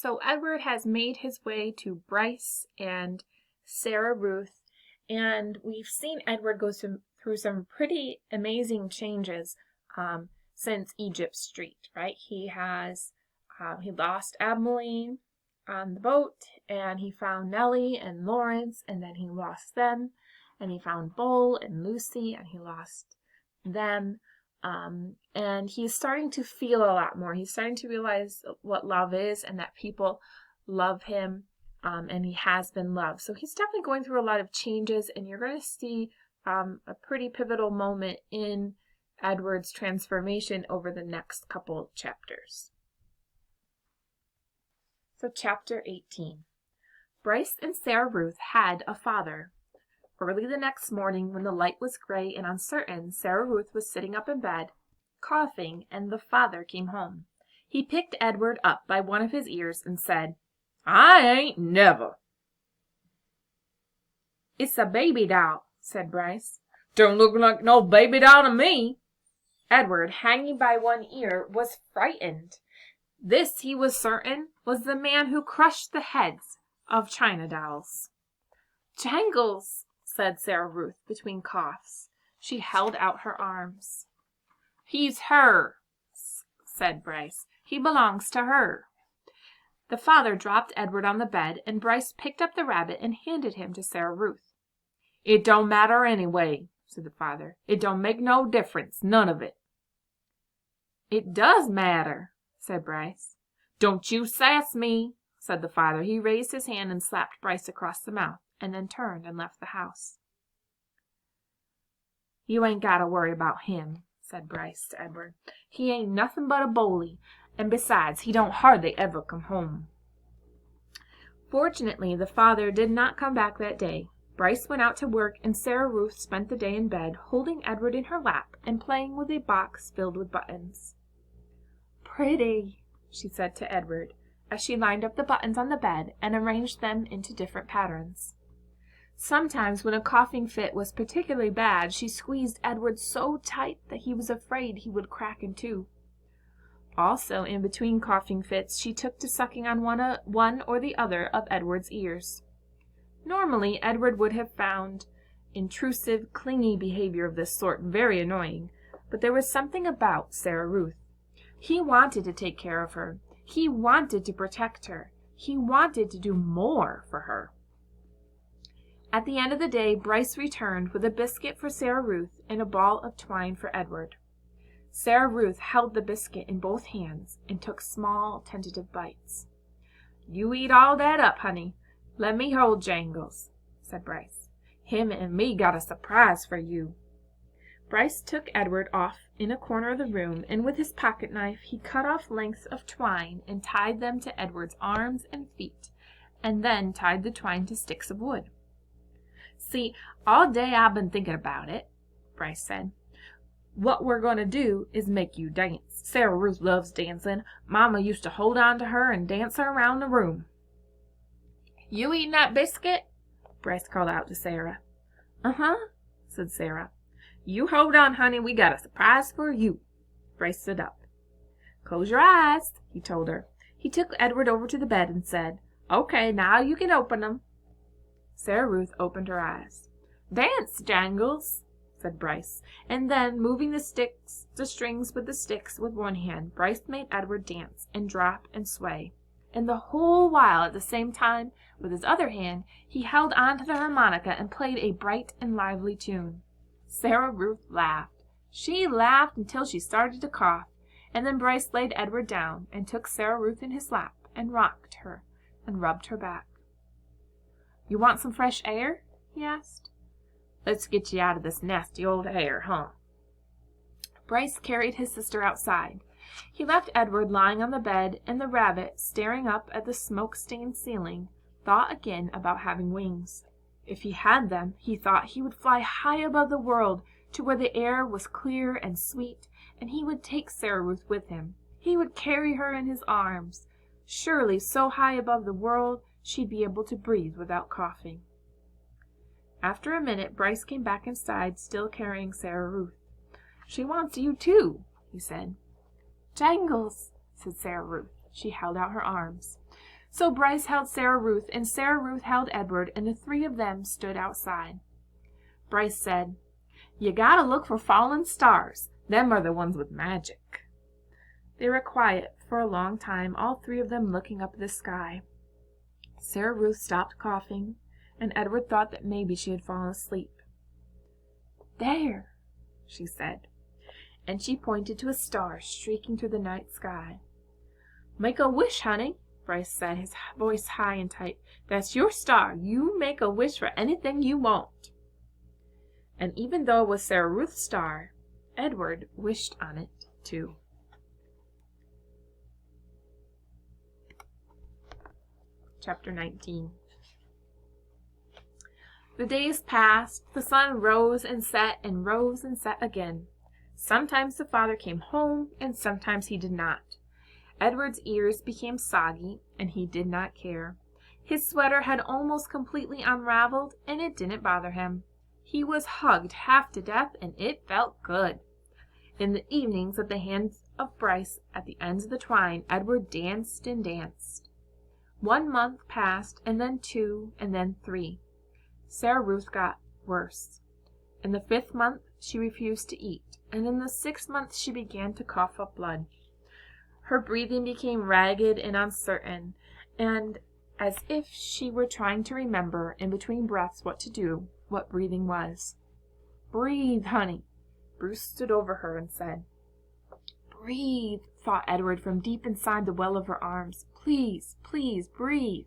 So Edward has made his way to Bryce and Sarah Ruth, and we've seen Edward go through some pretty amazing changes since Egypt Street, right? He lost Abilene on the boat, and he found Nellie and Lawrence, and then he lost them, and he found Bull and Lucy, and he lost them. And he's starting to feel a lot more. He's starting to realize what love is and that people love him, and he has been loved. So he's definitely going through a lot of changes, and you're going to see a pretty pivotal moment in Edward's transformation over the next couple chapters. So chapter 18. Bryce and Sarah Ruth had a father. Early the next morning, when the light was gray and uncertain, Sarah Ruth was sitting up in bed, coughing, and the father came home. He picked Edward up by one of his ears and said, "I ain't never." "It's a baby doll," said Bryce. "Don't look like no baby doll to me." Edward, hanging by one ear, was frightened. This, he was certain, was the man who crushed the heads of China dolls. "Jangles," said Sarah Ruth between coughs. She held out her arms. "He's her," said Bryce. "He belongs to her." The father dropped Edward on the bed, and Bryce picked up the rabbit and handed him to Sarah Ruth. "It don't matter anyway," said the father. "It don't make no difference, none of it." "It does matter," said Bryce. "Don't you sass me," said the father. He raised his hand and slapped Bryce across the mouth, and then turned and left the house. "You ain't got to worry about him," said Bryce to Edward. "He ain't nothing but a bully, and besides, he don't hardly ever come home." Fortunately, the father did not come back that day. Bryce went out to work, and Sarah Ruth spent the day in bed, holding Edward in her lap and playing with a box filled with buttons. "Pretty," she said to Edward, as she lined up the buttons on the bed and arranged them into different patterns. Sometimes, when a coughing fit was particularly bad, she squeezed Edward so tight that he was afraid he would crack in two. Also, in between coughing fits, she took to sucking on one or the other of Edward's ears. Normally, Edward would have found intrusive, clingy behavior of this sort very annoying, but there was something about Sarah Ruth. He wanted to take care of her. He wanted to protect her. He wanted to do more for her. At the end of the day, Bryce returned with a biscuit for Sarah Ruth and a ball of twine for Edward. Sarah Ruth held the biscuit in both hands and took small, tentative bites. "You eat all that up, honey. Let me hold Jangles," said Bryce. "Him and me got a surprise for you." Bryce took Edward off in a corner of the room, and with his pocket knife he cut off lengths of twine and tied them to Edward's arms and feet, and then tied the twine to sticks of wood. "See, all day I've been thinking about it," Bryce said. "What we're going to do is make you dance. Sarah Ruth loves dancing. Mama used to hold on to her and dance her around the room." "You eating that biscuit?" Bryce called out to Sarah. "Uh-huh," said Sarah. "You hold on, honey. We got a surprise for you." Bryce stood up. "Close your eyes," he told her. He took Edward over to the bed and said, "Okay, now you can open them." Sarah Ruth opened her eyes. "Dance, Jangles," said Bryce, and then, moving the strings with the sticks with one hand, Bryce made Edward dance and drop and sway, and the whole while at the same time, with his other hand, he held on to the harmonica and played a bright and lively tune. Sarah Ruth laughed. She laughed until she started to cough, and then Bryce laid Edward down and took Sarah Ruth in his lap and rocked her and rubbed her back. "You want some fresh air?" he asked. "Let's get you out of this nasty old hair, huh?" Bryce carried his sister outside. He left Edward lying on the bed, and the rabbit, staring up at the smoke-stained ceiling, thought again about having wings. If he had them, he thought he would fly high above the world to where the air was clear and sweet, and he would take Sarah Ruth with him. He would carry her in his arms. Surely, so high above the world, she'd be able to breathe without coughing. After a minute, Bryce came back inside, still carrying Sarah Ruth. "She wants you too," he said. "Jangles," said Sarah Ruth. She held out her arms. So Bryce held Sarah Ruth, and Sarah Ruth held Edward, and the three of them stood outside. Bryce said, "You gotta look for fallen stars. Them are the ones with magic." They were quiet for a long time, all three of them looking up at the sky. Sarah Ruth stopped coughing, and Edward thought that maybe she had fallen asleep. "There," she said, and she pointed to a star streaking through the night sky. "Make a wish, honey," Bryce said, his voice high and tight. "That's your star. You make a wish for anything you want." And even though it was Sarah Ruth's star, Edward wished on it too. Chapter 19. The days passed. The sun rose and set and rose and set again. Sometimes the father came home, and sometimes he did not. Edward's ears became soggy, and he did not care. His sweater had almost completely unraveled, and it didn't bother him. He was hugged half to death, and it felt good. In the evenings, at the hands of Bryce, at the ends of the twine, Edward danced and danced. 1 month passed, and then 2, and then 3. Sarah Ruth got worse. In the 5th month, she refused to eat, and in the 6th month she began to cough up blood. Her breathing became ragged and uncertain, and as if she were trying to remember in between breaths what to do, what breathing was. "Breathe, honey." Bruce stood over her and said. "Breathe," thought Edward from deep inside the well of her arms. "Please, please, breathe."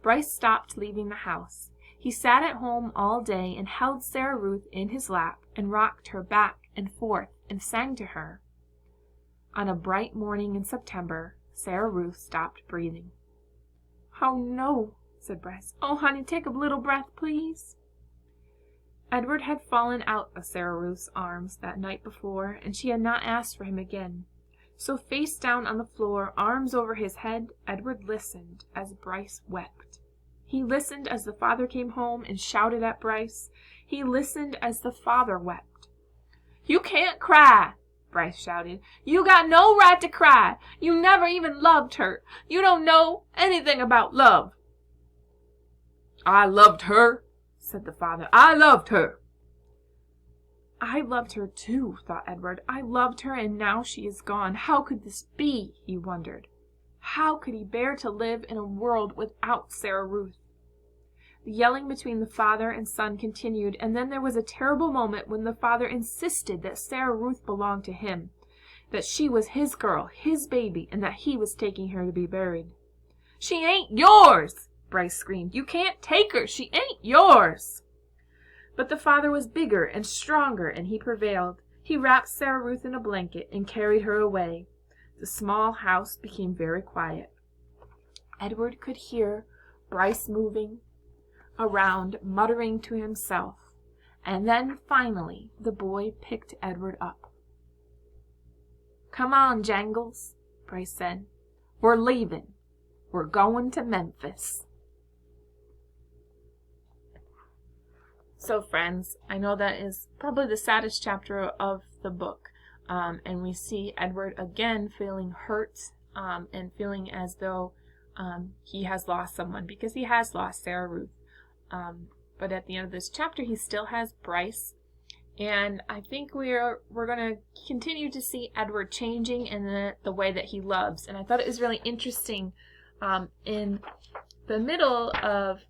Bryce stopped leaving the house. He sat at home all day and held Sarah Ruth in his lap and rocked her back and forth and sang to her. On a bright morning in September, Sarah Ruth stopped breathing. "Oh, no," said Bryce. "Oh, honey, take a little breath, please." Edward had fallen out of Sarah Ruth's arms that night before, and she had not asked for him again. So face down on the floor, arms over his head, Edward listened as Bryce wept. He listened as the father came home and shouted at Bryce. He listened as the father wept. "You can't cry," Bryce shouted. "You got no right to cry. You never even loved her. You don't know anything about love." "I loved her," said the father. "I loved her." "I loved her too," thought Edward. "I loved her, and now she is gone. How could this be?" he wondered. How could he bear to live in a world without Sarah Ruth? The yelling between the father and son continued, and then there was a terrible moment when the father insisted that Sarah Ruth belonged to him, that she was his girl, his baby, and that he was taking her to be buried. "She ain't yours!" Bryce screamed. "You can't take her! She ain't yours!" But the father was bigger and stronger, and he prevailed. He wrapped Sarah Ruth in a blanket and carried her away. The small house became very quiet. Edward could hear Bryce moving around, muttering to himself, and then finally the boy picked Edward up. "Come on, Jangles," Bryce said. "We're leaving. We're going to Memphis." So friends, I know that is probably the saddest chapter of the book, and we see Edward again feeling hurt and feeling as though he has lost someone, because he has lost Sarah Ruth. But at the end of this chapter, he still has Bryce, and I think we're going to continue to see Edward changing in the way that he loves. And I thought it was really interesting in the middle of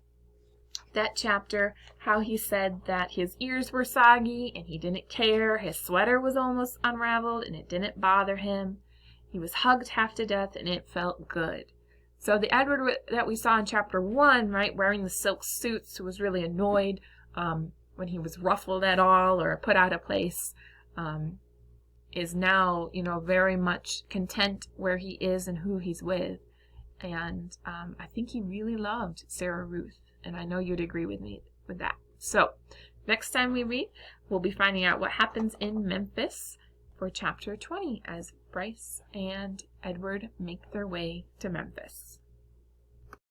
that chapter how he said that his ears were soggy and he didn't care. His sweater was almost unraveled and it didn't bother him. He was hugged half to death and it felt good. So the Edward that we saw in chapter 1, right, wearing the silk suits, who was really annoyed when he was ruffled at all or put out of place, is now, very much content where he is and who he's with. And I think he really loved Sarah Ruth, and I know you'd agree with me with that. So next time we read, we'll be finding out what happens in Memphis for chapter 20 as Bryce and Edward make their way to Memphis.